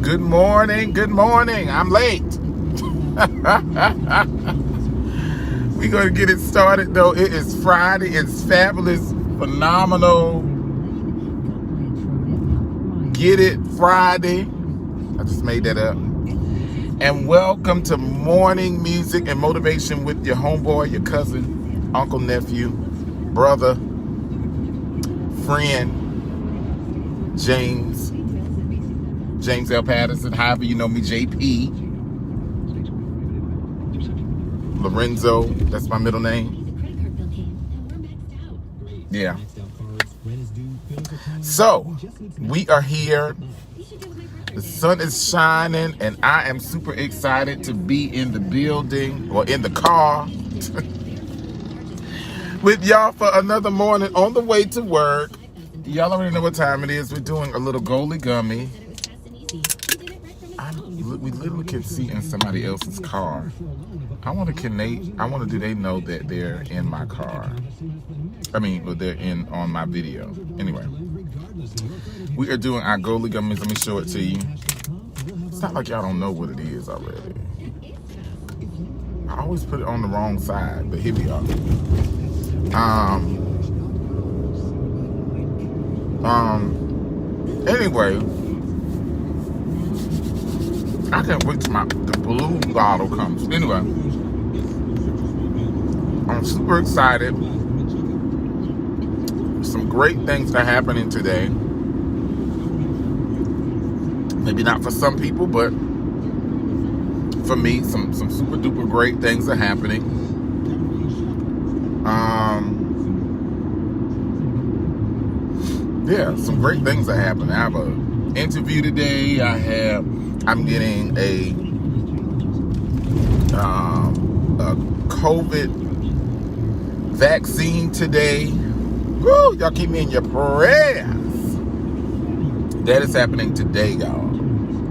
Good morning. Good morning. I'm late. We're going to get it started, though. It is Friday. It's fabulous, phenomenal. Get it Friday. I just made that up. And welcome to Morning Music and Motivation with your homeboy, your cousin, uncle, nephew, brother, friend, James L. Patterson, however you know me, JP. Lorenzo, that's my middle name. Yeah. So, we are here. The sun is shining, and I am super excited to be in the building, or in the car, with y'all for another morning on the way to work. Y'all already know what time it is. We're doing a little goalie gummy. We literally can see in somebody else's car. I want to do they know that they're in my car? They're on my video. Anyway, we are doing our goalie gummies. Let me show it to you. It's not like y'all don't know what it is already. I always put it on the wrong side, but here we are. Anyway, I can't wait till the blue bottle comes. Anyway, I'm super excited. Some great things are happening today. Maybe not for some people, but for me, some super duper great things are happening. Some great things are happening. I have an interview today. I'm getting a COVID vaccine today. Woo, y'all keep me in your prayers. That is happening today, y'all.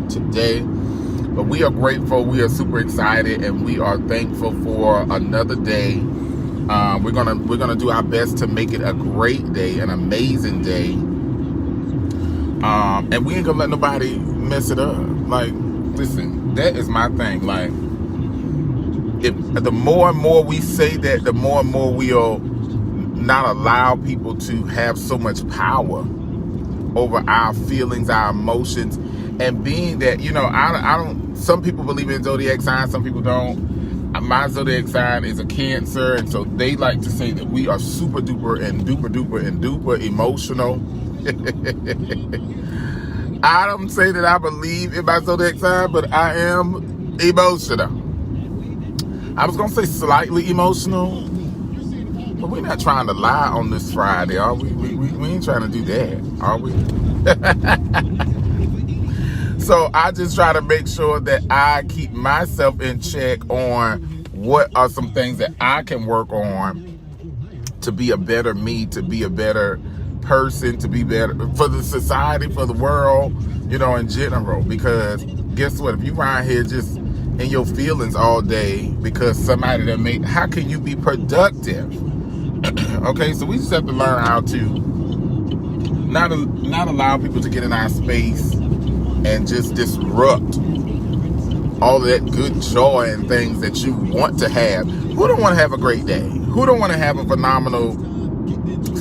Today. But we are grateful. We are super excited, and we are thankful for another day. We're gonna do our best to make it a great day, an amazing day. And we ain't gonna let nobody mess it up. Like, listen, that is my thing. Like, if the more and more we say that, the more and more we'll not allow people to have so much power over our feelings, our emotions, and being that, I don't. Some people believe in zodiac signs, some people don't. My zodiac sign is a Cancer, and so they like to say that we are super duper and duper duper and duper emotional. I don't say that I believe in my zodiac sign, but I am emotional. I was gonna say slightly emotional, but we're not trying to lie on this Friday, are we? We ain't trying to do that, are we? So I just try to make sure that I keep myself in check on what are some things that I can work on to be a better me, to be a better person, to be better for the society, for the world, in general. Because guess what? If you around here just in your feelings all day because somebody how can you be productive? Okay, so we just have to learn how to not allow people to get in our space and just disrupt all of that good joy and things that you want to have. Who don't want to have a great day? Who don't want to have a phenomenal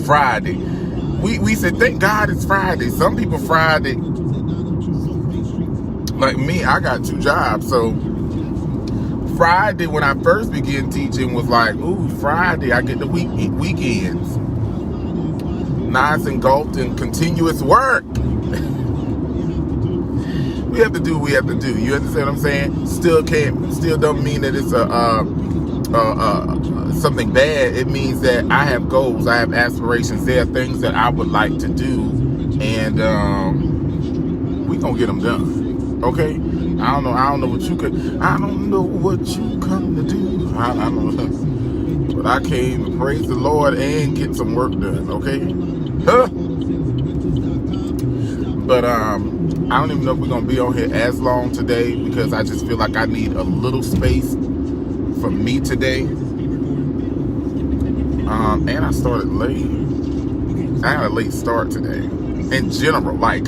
Friday? We said, thank God it's Friday. Some people Friday, like me, I got 2 jobs. So Friday, when I first began teaching, was like, ooh, Friday, I get the weekends. Nice engulfed in continuous work. We have to do what we have to do. You understand what I'm saying? Still don't mean that it's something bad. It means that I have goals, I have aspirations. There are things that I would like to do, and we gonna get them done. Okay? I don't know what you come to do. I don't know. But I came to praise the Lord and get some work done. Okay? Huh? But I don't even know if we're gonna be on here as long today, because I just feel like I need a little space for me today. And I started late. I had a late start today. In general, like,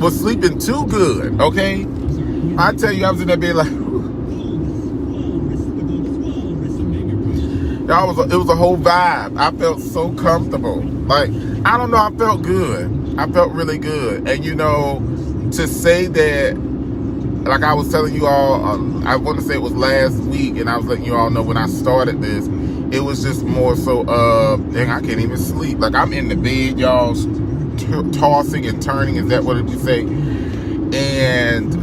was sleeping too good, okay? I tell you, I was in that bed like, y'all, it was a whole vibe. I felt so comfortable. Like, I don't know, I felt good. I felt really good. And you know, to say that, like I was telling you all, I want to say it was last week, and I was letting you all know when I started this, it was just more so, dang, I can't even sleep. Like, I'm in the bed, y'all, tossing and turning. Is that what we say? And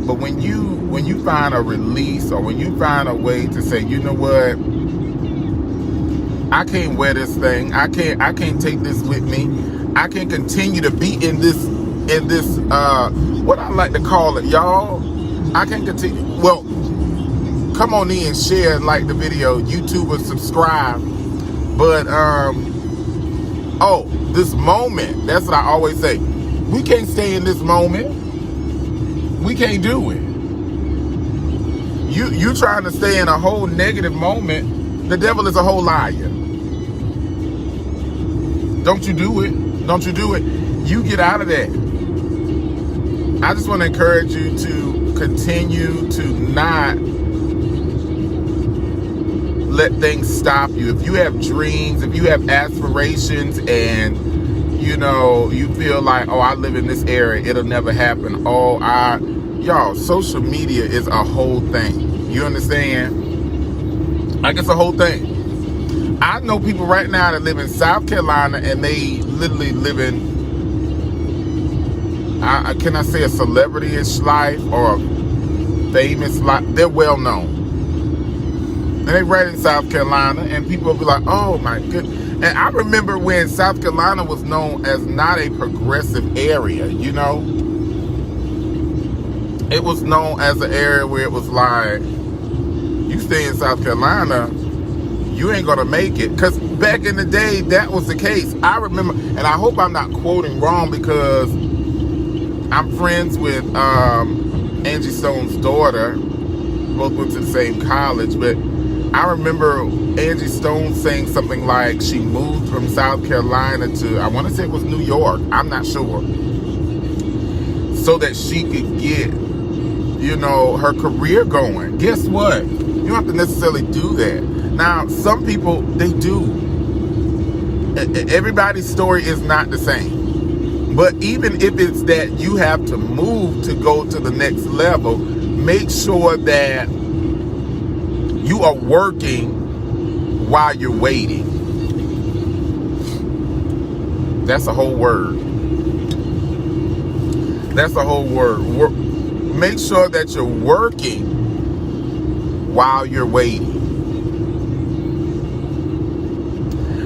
but when you find a release, or when you find a way to say, you know what, I can't wear this thing, I can't take this with me, I can continue to be in this what I like to call it, y'all, I can continue. Well, come on in, share and like the video, YouTubers, subscribe. But this moment, that's what I always say, we can't stay in this moment. We can't do it. You trying to stay in a whole negative moment, the devil is a whole liar. Don't you do it. Don't you do it. You get out of that. I just want to encourage you to continue to not let things stop you. If you have dreams, if you have aspirations, and you know, you feel like, oh, I live in this area, it'll never happen. Y'all, social media is a whole thing. You understand? Like, it's a whole thing. I know people right now that live in South Carolina, and they literally live in, can I say, a celebrity-ish life or a famous life? They're well known. And they right in South Carolina, and people will be like, oh my goodness. And I remember when South Carolina was known as not a progressive area, you know? It was known as an area where it was like, you stay in South Carolina, you ain't gonna make it. Because back in the day, that was the case. I remember, and I hope I'm not quoting wrong, because I'm friends with Angie Stone's daughter. Both went to the same college, but I remember Angie Stone saying something like she moved from South Carolina to, I want to say it was New York, I'm not sure, so that she could get, you know, her career going. Guess what? You don't have to necessarily do that. Now, some people, they do. Everybody's story is not the same. But even if it's that you have to move to go to the next level, make sure that you are working while you're waiting. That's a whole word. That's a whole word. Make sure that you're working while you're waiting.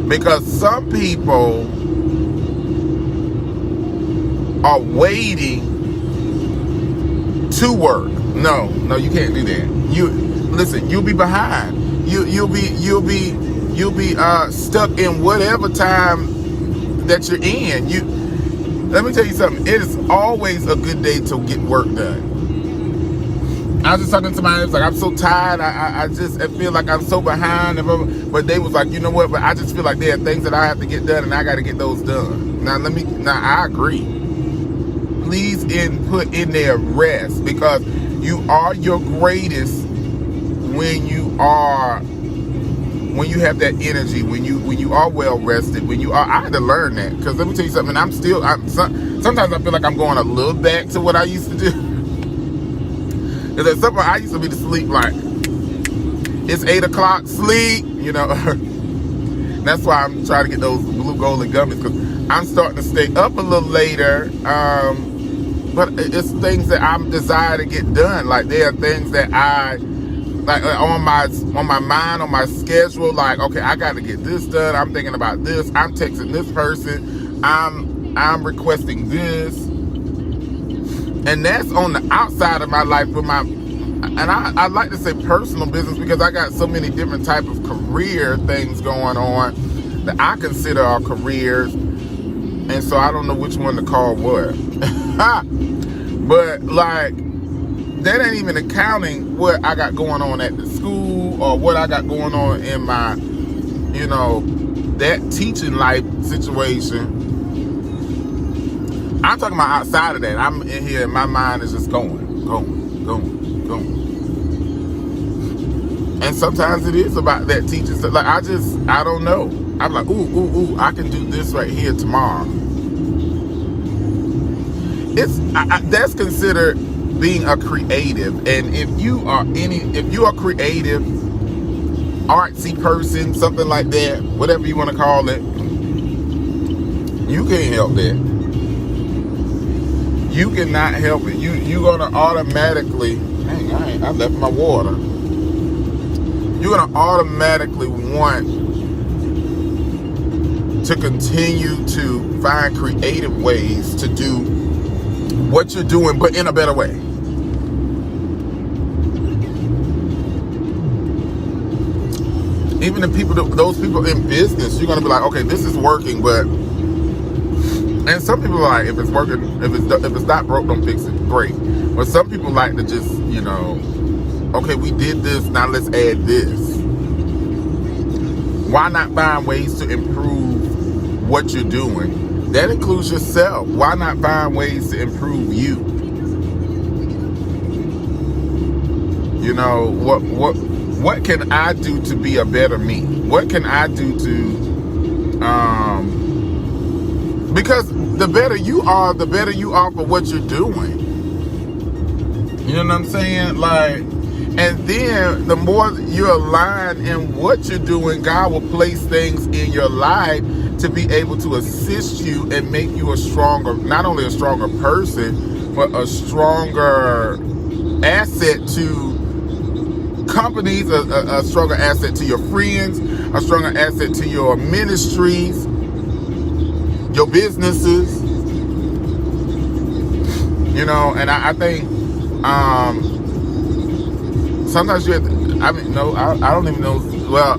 Because some people are waiting to work. No, you can't do that. Listen, you'll be behind. You'll be stuck in whatever time that you're in. Let me tell you something. It is always a good day to get work done. I was just talking to somebody, it's like, I'm so tired, I feel like I'm so behind, but they was like, you know what, but I just feel like there are things that I have to get done, and I got to get those done. Now I agree. Please put in there rest, because you are your greatest when you have that energy, when you are well rested, I had to learn that, because let me tell you something, sometimes I feel like I'm going a little back to what I used to do. Because at some point, I used to be to sleep like, it's 8 o'clock, sleep, you know. That's why I'm trying to get those blue golden gummies, because I'm starting to stay up a little later. But it's things that I'm desire to get done. Like, there are things that I, like, on my mind, on my schedule, like, okay, I got to get this done. I'm thinking about this. I'm texting this person. I'm requesting this. And that's on the outside of my life with and I like to say personal business, because I got so many different type of career things going on that I consider are careers. And so I don't know which one to call what. But like, that ain't even accounting what I got going on at the school, or what I got going on in my, that teaching life situation. I'm talking about outside of that. I'm in here and my mind is just going. And sometimes it is about that teaching stuff. Like, I don't know. I'm like, ooh, I can do this right here tomorrow. That's considered being a creative. And if you are a creative, artsy person, something like that, whatever you want to call it, you can't help that. You cannot help it. You're gonna automatically, dang, I left my water. You're gonna automatically want to continue to find creative ways to do what you're doing, but in a better way. Even the people, those people in business, you're gonna be like, okay, this is working, but, and some people are like, if it's working, if it's not broke, don't fix it. Great. But some people like to just, okay, we did this, now let's add this. Why not find ways to improve what you're doing? That includes yourself. Why not find ways to improve you? What can I do to be a better me? What can I do to, because the better you are for what you're doing. You know what I'm saying? Like, and then the more you're aligned in what you're doing, God will place things in your life to be able to assist you and make you not only a stronger person, but a stronger asset to companies, a stronger asset to your friends, a stronger asset to your ministries, your businesses. And I think sometimes you have to, I don't even know. Well,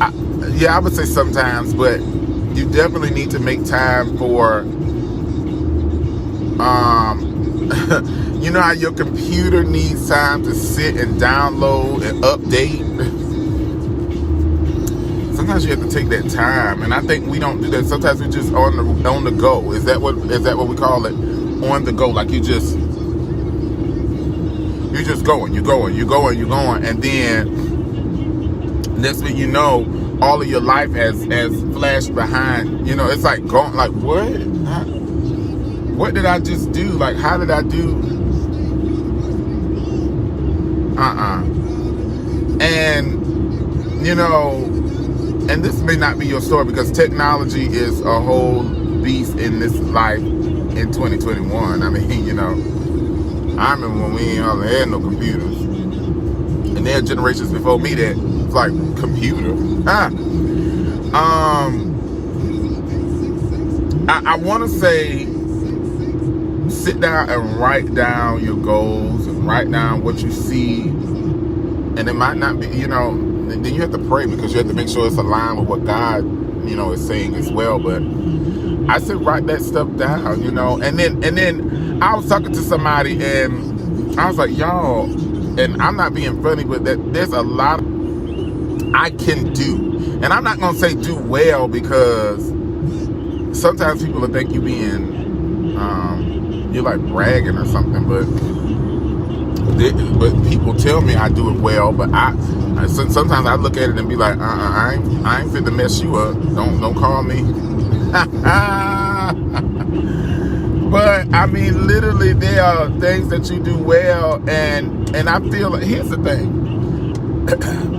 I would say sometimes, but you definitely need to make time for, you know how your computer needs time to sit and download and update? Sometimes you have to take that time, and I think we don't do that. Sometimes we're just on the go. Is that what we call it? On the go, like you're just going, and then next thing you know, all of your life has flashed behind. It's like going, like, what did I just do? Like, how did I do? And and this may not be your story, because technology is a whole beast in this life in 2021. I mean, I remember when we ain't had no computers, and there are generations before me that it's like, computer. I want to say, sit down and write down your goals and write down what you see, and it might not be, then you have to pray, because you have to make sure it's aligned with what God, is saying as well. But I said, write that stuff down, and then I was talking to somebody, and I was like, y'all, and I'm not being funny, but that there's a lot I can do. And I'm not going to say do well, because sometimes people will think you being, you're like bragging or something, but people tell me I do it well, but sometimes I look at it and be like, I ain't fit to mess you up. Don't call me. But I mean, literally, there are things that you do well, and I feel like, here's the thing.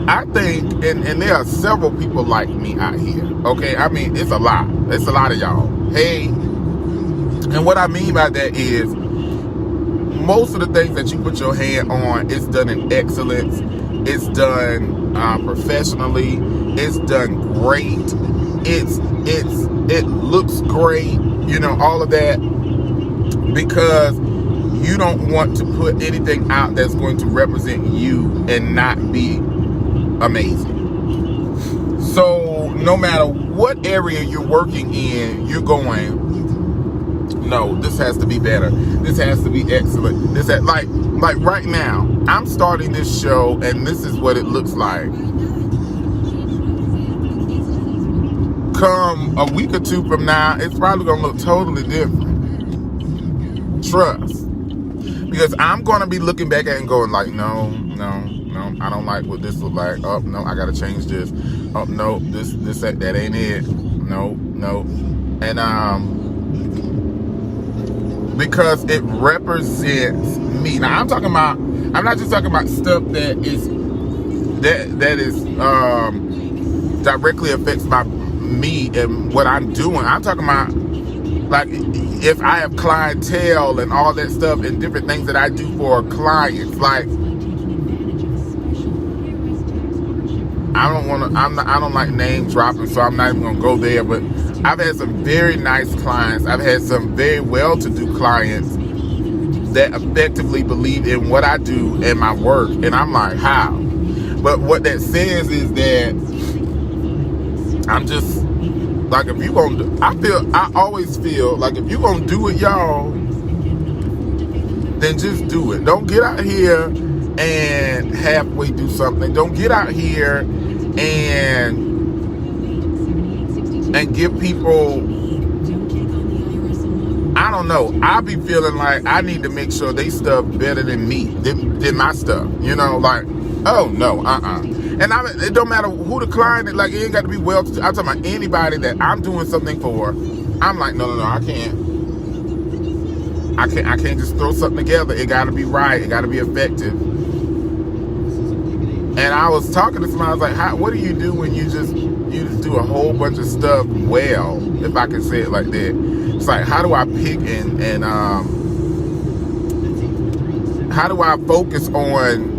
I think, and there are several people like me out here. Okay, I mean, it's a lot of y'all. Hey, and what I mean by that is, most of the things that you put your hand on, it's done in excellence. It's done professionally. It's done great. It looks great. All of that, because you don't want to put anything out that's going to represent you and not be amazing. So no matter what area you're working in, you're going, no, this has to be better. This has to be excellent. Like right now, I'm starting this show, and this is what it looks like. Come a week or two from now, it's probably gonna look totally different. trust. Because I'm going to be looking back at it and going like, no, I don't like what this looks like. Oh, no, I got to change this. Oh, no, that ain't it. No. And, because it represents me. Now, I'm not just talking about stuff that is directly affects me and what I'm doing. I'm talking about, like, if I have clientele and all that stuff and different things that I do for clients, like, I don't like name dropping, so I'm not even gonna go there, but I've had some very nice clients. I've had some very well-to-do clients that effectively believe in what I do and my work, and I'm like, how? But what that says is that I'm just like, if you gonna, I always feel like if you gonna do it, y'all, then just do it. Don't get out here and halfway do something. Don't get out here and give people, I don't know, I be feeling like I need to make sure they stuff better than me, than my stuff, you know, like, oh no, and it don't matter who the client is, like, it ain't got to be I'm talking about anybody that I'm doing something for. I'm like, no, I can't just throw something together. It got to be right. It got to be effective. And I was talking to somebody, I was like, what do you do when you just do a whole bunch of stuff well, if I can say it like that? It's like, how do I pick and how do I focus on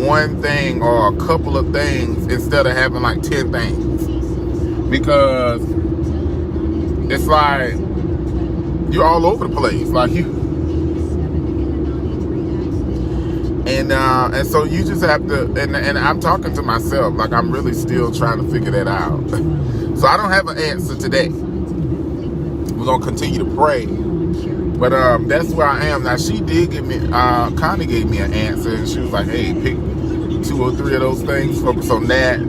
one thing or a couple of things instead of having like 10 things? Because it's like you're all over the place, like you. And so you just have to, and I'm talking to myself, like I'm really still trying to figure that out. So I don't have an answer today. We're going to continue to pray. But that's where I am. Now, she did give me, Connie gave me an answer, and she was like, hey, pick 2 or 3 of those things, focus on that,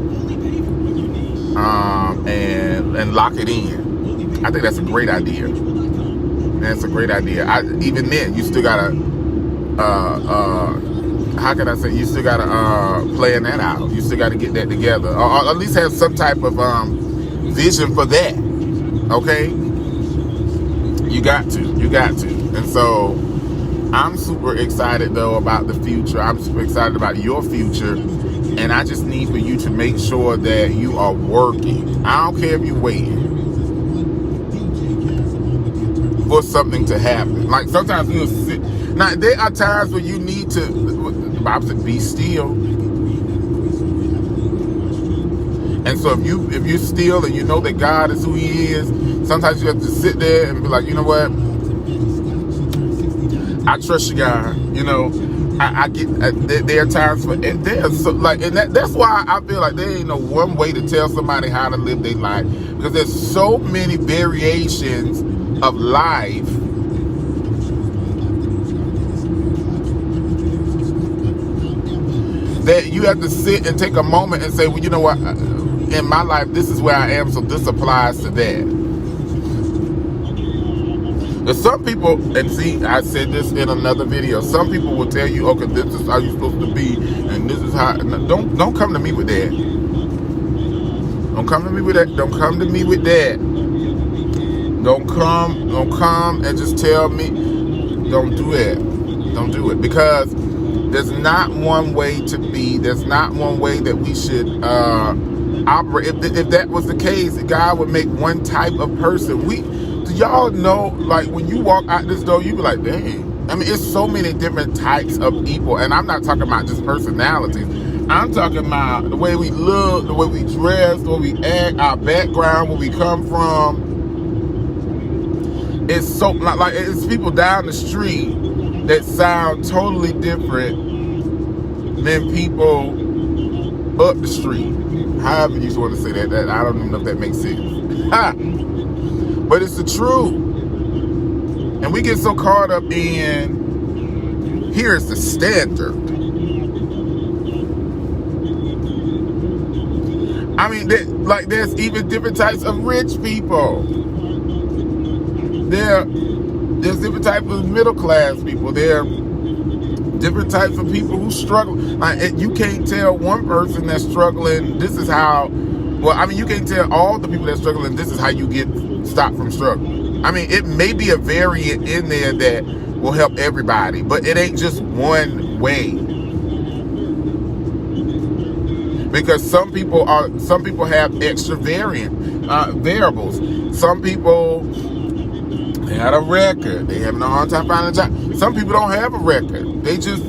and lock it in. I think that's a great idea. That's a great idea. Even then, you still got to, how can I say, you still got to plan that out. You still got to get that together. Or at least have some type of vision for that. Okay? You got to. And so I'm super excited, though, about the future. I'm super excited about your future. And I just need for you to make sure that you are working. I don't care if you're waiting for something to happen. Like, sometimes you'll sit. Now, there are times where you need to, the Bible said, be still. And so if you're still and you know that God is who He is, sometimes you have to sit there and be like, you know what? I trust you, God. You know, I get. There are times for there's so, like, and that's why I feel like there ain't no one way to tell somebody how to live their life, because there's so many variations of life. That you have to sit and take a moment and say, well, you know what? In my life, this is where I am, so this applies to that. There's some people, and see, I said this in another video. Some people will tell you, okay, this is how you're supposed to be, and this is how. Don't come to me with that. Don't come to me with that. Don't come to me with that. Don't come and just tell me. Don't do it. Don't do it, because there's not one way to be. There's not one way that we should operate. If that was the case, God would make one type of person. Do y'all know, like, when you walk out this door, you be like, dang. I mean, it's so many different types of people. And I'm not talking about just personalities. I'm talking about the way we look, the way we dress, the way we act, our background, where we come from. It's so, like, it's people down the street that sound totally different than people up the street. However you want to say that. I don't even know if that makes sense. But it's the truth. And we get so caught up in, here's the standard. I mean, there's even different types of rich people. There's different types of middle class people. There are different types of people who struggle. Like, you can't tell one person that's struggling, this is how, well, I mean, you can't tell all the people that's struggling, this is how you get stopped from struggling. I mean, it may be a variant in there that will help everybody, but it ain't just one way. Because some people have extra variables. Some people, they had a record. They having a hard time finding a job. Some people don't have a record. They just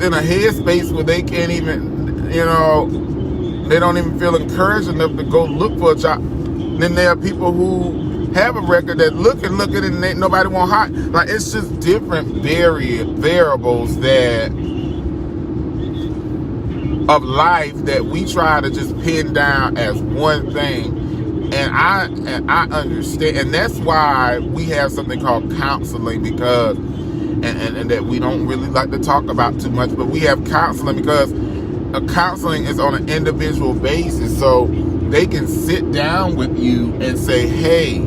in a headspace where they can't even, they don't even feel encouraged enough to go look for a job. Then there are people who have a record that look at it and nobody won't hire. Like, it's just different variables of life that we try to just pin down as one thing. And I understand, and that's why we have something called counseling, because and that we don't really like to talk about too much, but we have counseling because counseling is on an individual basis. So they can sit down with you and say, hey,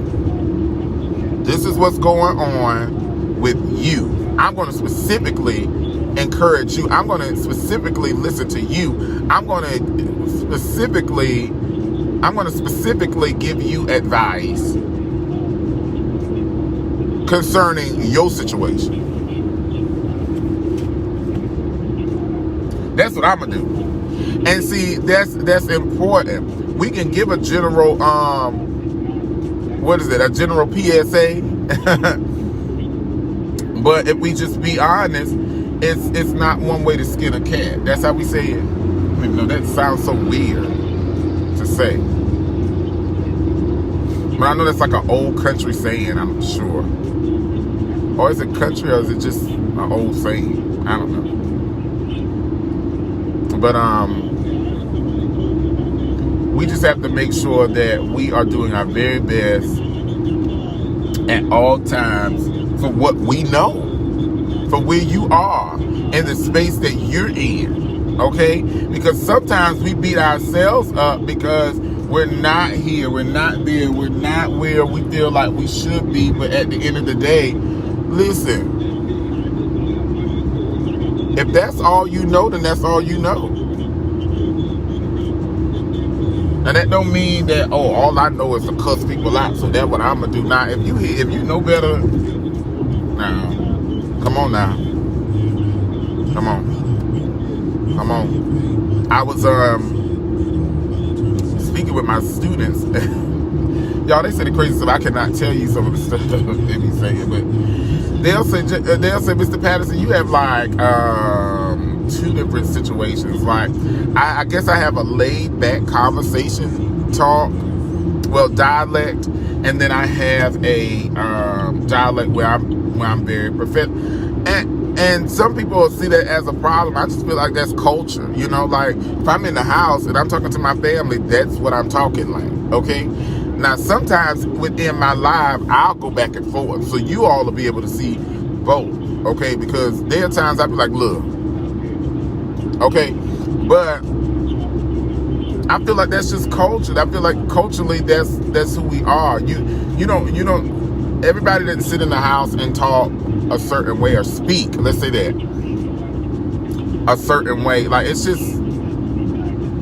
this is what's going on with you. I'm going to specifically encourage you. I'm going to specifically listen to you. I'm going to specifically give you advice concerning your situation. That's what I'm gonna do. And see, that's important. We can give a general a general PSA. But if we just be honest, it's not one way to skin a cat. That's how we say it. Even though that sounds so weird to say. But I know that's like an old country saying, I'm sure. Or is it country, or is it just an old saying? I don't know. But we just have to make sure that we are doing our very best at all times for what we know, for where you are in the space that you're in, okay? Because sometimes we beat ourselves up because we're not here, we're not there, we're not where we feel like we should be. But at the end of the day, listen, if that's all you know, then that's all you know. And that don't mean that, all I know is to cuss people out, so that's what I'm gonna do. Now, if you know better, now, come on now. Come on. I was speaking with my students. Y'all, they say the crazy stuff. I cannot tell you some of the stuff they be saying, but they'll say, Mr. Patterson, you have like two different situations. Like, I guess I have a laid back conversation dialect, and then I have a dialect where I'm very professional. And some people see that as a problem. I just feel like that's culture. Like, if I'm in the house and I'm talking to my family, that's what I'm talking like, okay? Now, sometimes within my live, I'll go back and forth, so you all will be able to see both, okay? Because there are times I'll be like, look, okay? But I feel like that's just culture. I feel like culturally, that's who we are. You don't. Everybody doesn't sit in the house and talk a certain way or speak. Let's say that a certain way. Like, it's just,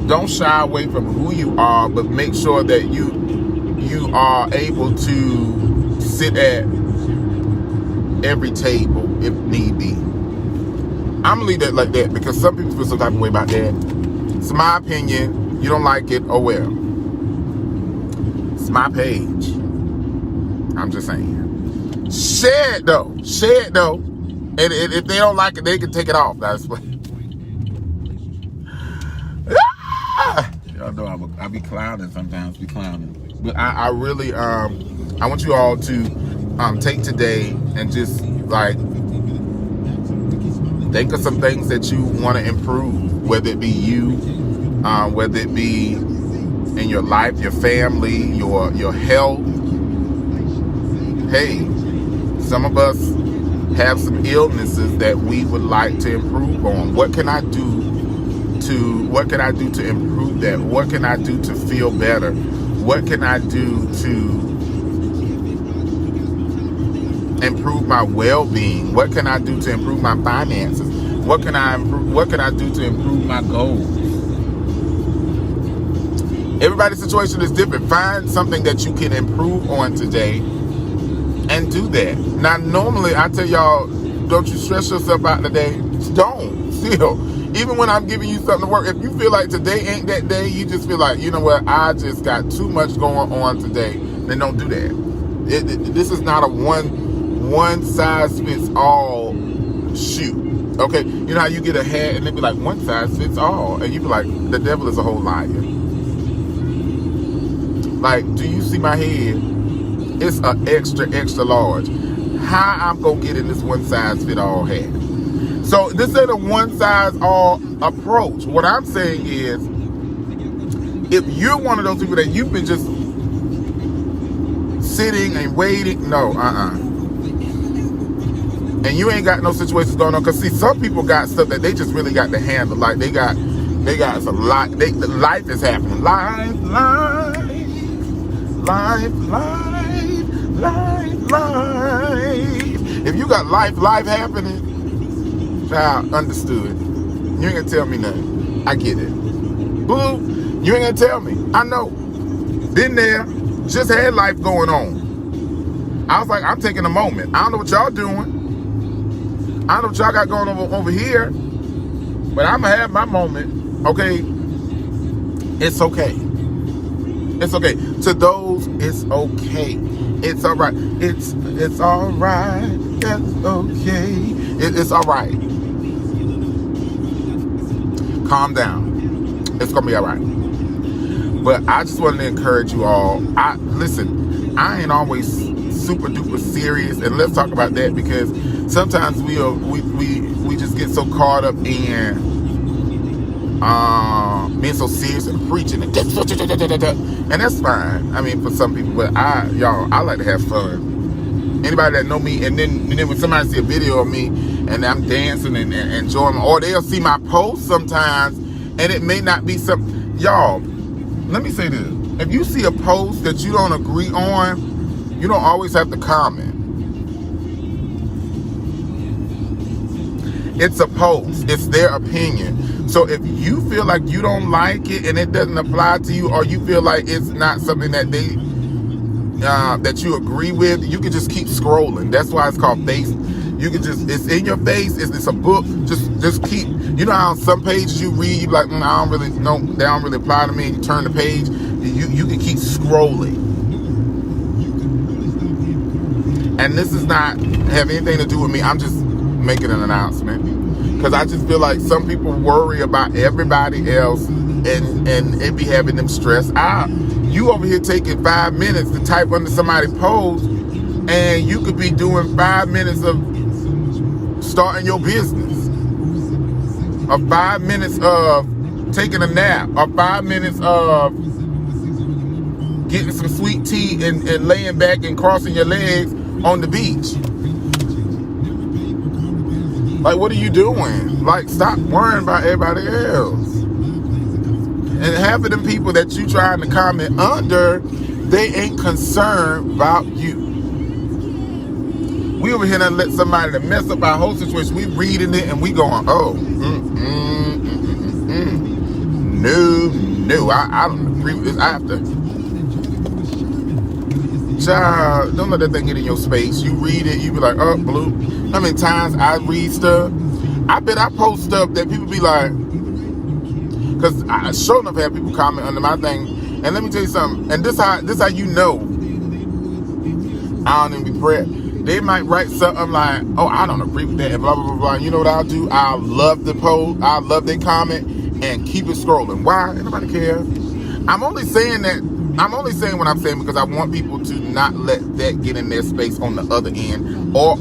don't shy away from who you are, but make sure that you are able to sit at every table if need be. I'm gonna leave that like that because some people feel some type of way about that. It's my opinion. You don't like it, oh well. It's my page. I'm just saying. Share it though. And if they don't like it, they can take it off. That's what. Y'all know I be clowning sometimes. But I really I want you all to take today and just like think of some things that you want to improve, whether it be you, whether it be in your life, your family, your health. Hey, some of us have some illnesses that we would like to improve on. What can I do to improve that? What can I do to feel better? What can I do to improve my well-being? What can I do to improve my finances? What can I do to improve my goals? Everybody's situation is different. Find something that you can improve on today and do that. Now, normally I tell y'all, don't you stress yourself out today. Don't. Still, even when I'm giving you something to work, if you feel like today ain't that day, you just feel like, you know what, I just got too much going on today, then don't do that. This is not a one size fits all shoe. Okay, you know how you get a hat and they be like, one size fits all, and you be like, the devil is a whole liar. Like, do you see my head? It's an extra large. How I'm gonna get in this one size fit all hat? So this ain't a one size all approach. What I'm saying is, if you're one of those people that you've been just sitting and waiting, no, and you ain't got no situations going on, because see, some people got stuff that they just really got to handle. Like they got some life. Life is happening. Life. If you got life happening, child, understood. You ain't gonna tell me nothing. I get it. Blue, you ain't gonna tell me. I know. Been there. Just had life going on. I was like, I'm taking a moment. I don't know what y'all doing. I don't know what y'all got going on over here, but I'm gonna have my moment. Okay, it's okay. It's okay. To those, it's okay. It's all right. It's all right. That's okay. It's all right. Calm down. It's gonna be all right. But I just wanted to encourage you all. Listen. I ain't always super duper serious, and let's talk about that, because sometimes we just get so caught up in being so serious and preaching and that's fine. I mean, for some people, but I like to have fun. Anybody that know me, and then when somebody see a video of me and I'm dancing and enjoying, or they'll see my post sometimes, and it may not be some, y'all, let me say this. If you see a post that you don't agree on, you don't always have to comment. It's a post. It's their opinion. So if you feel like you don't like it and it doesn't apply to you, or you feel like it's not something that that you agree with, you can just keep scrolling. That's why it's called face. You can just, it's in your face. It's a book. Just keep. You know how some pages you read, you like, I don't really know. They don't really apply to me. You turn the page. You can keep scrolling. And this does not have anything to do with me. I'm just making an announcement, because I just feel like some people worry about everybody else, and it be having them stressed out. You over here taking 5 minutes to type under somebody's post, and you could be doing 5 minutes of starting your business, or 5 minutes of taking a nap, or 5 minutes of getting some sweet tea and laying back and crossing your legs on the beach. Like, what are you doing? Like, stop worrying about everybody else. And half of them people that you trying to comment under, they ain't concerned about you. We over here done let somebody to mess up our whole situation. We reading it and we going, oh, no, I don't agree with this. I have to. Child, don't let that thing get in your space. You read it, you be like, oh, Blue. How many times I read stuff? I bet I post stuff that people be like, because I sure enough have people comment under my thing. And let me tell you something. And this how you know I don't even be prepped. They might write something like, oh, I don't agree with that, and blah, blah, blah, blah. You know what I'll do? I'll love the post. I'll love their comment and keep it scrolling. Why? Nobody cares. I'm only saying what I'm saying because I want people to not let that get in their space on the other end, or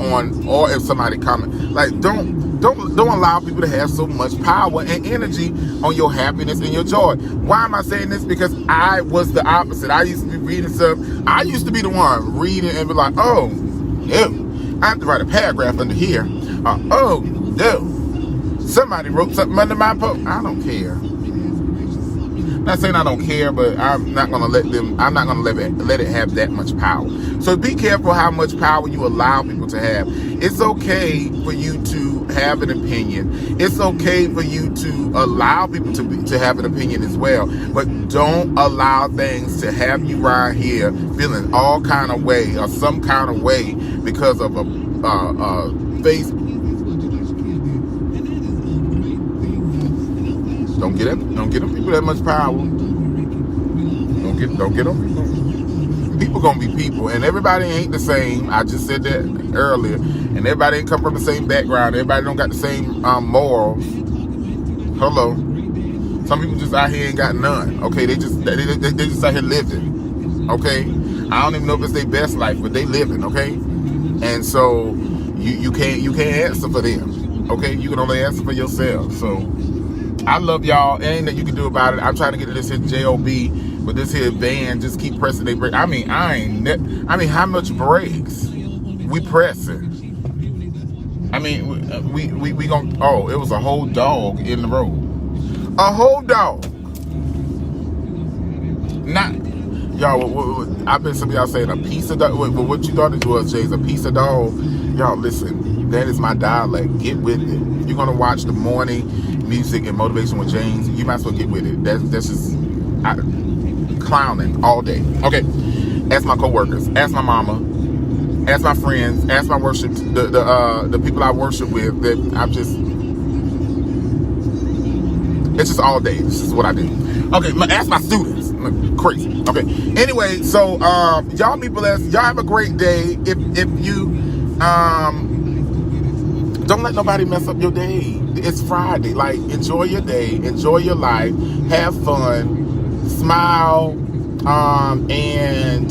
if somebody comment. Like, don't allow people to have so much power and energy on your happiness and your joy. Why am I saying this? Because I was the opposite. I used to be reading stuff. I used to be the one reading and be like, oh, no, I have to write a paragraph under here. Oh, no, somebody wrote something under my post. I don't care. I'm not saying I don't care, but I'm not gonna let it have that much power. So be careful how much power you allow people to have. It's okay for you to have an opinion. It's okay for you to allow people to have an opinion as well. But don't allow things to have you right here feeling all kind of way or some kind of way because of a face. Don't get them people that much power. Don't get them people. People gonna be people, and everybody ain't the same. I just said that earlier, and everybody ain't come from the same background. Everybody don't got the same morals. Hello, some people just out here ain't got none. Okay, they just out here living. Okay, I don't even know if it's their best life, but they living. Okay, and so you can't answer for them. Okay, you can only answer for yourself. So I love y'all. Ain't that you can do about it. I'm trying to get to this here JOB, but this here van just keep pressing their brake. I mean, how much brakes we pressing? I mean, we gonna. Oh, it was a whole dog in the road. A whole dog. Not y'all. I bet some of y'all saying a piece of dog. What you thought it was, Jay's a piece of dog. Y'all listen. That is my dialect. Get with it. If you're gonna watch the morning music and motivation with James, you might as well get with it. That's just clowning all day. Okay, ask my coworkers, ask my mama, ask my friends, ask my worship, the people I worship with. That it's just all day. This is what I do. Okay, ask my students. Crazy. Okay. Anyway, so y'all be blessed. Y'all have a great day. If you don't let nobody mess up your day. It's Friday. Like, enjoy your day. Enjoy your life. Have fun. Smile. And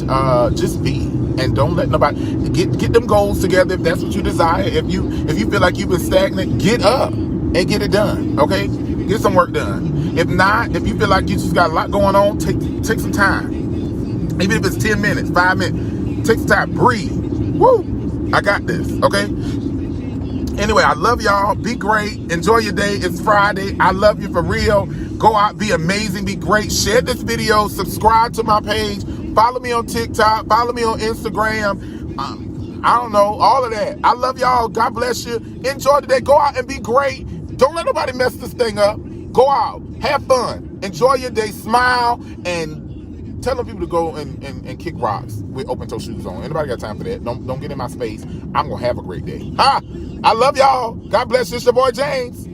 just be. And don't let nobody get them goals together if that's what you desire. If you feel like you've been stagnant, get up and get it done. Okay? Get some work done. If not, if you feel like you just got a lot going on, take some time. Even if it's 10 minutes, 5 minutes, take some time. Breathe. Woo! I got this. Okay? Anyway, I love y'all. Be great. Enjoy your day. It's Friday. I love you for real. Go out, be amazing, be great. Share this video. Subscribe to my page. Follow me on TikTok. Follow me on Instagram. I don't know, all of that. I love y'all. God bless you. Enjoy the day. Go out and be great. Don't let nobody mess this thing up. Go out. Have fun. Enjoy your day. Smile. And tell them people to go and kick rocks with open-toe shoes on. Anybody got time for that? Don't get in my space. I'm going to have a great day. I love y'all. God bless you. It's your boy James.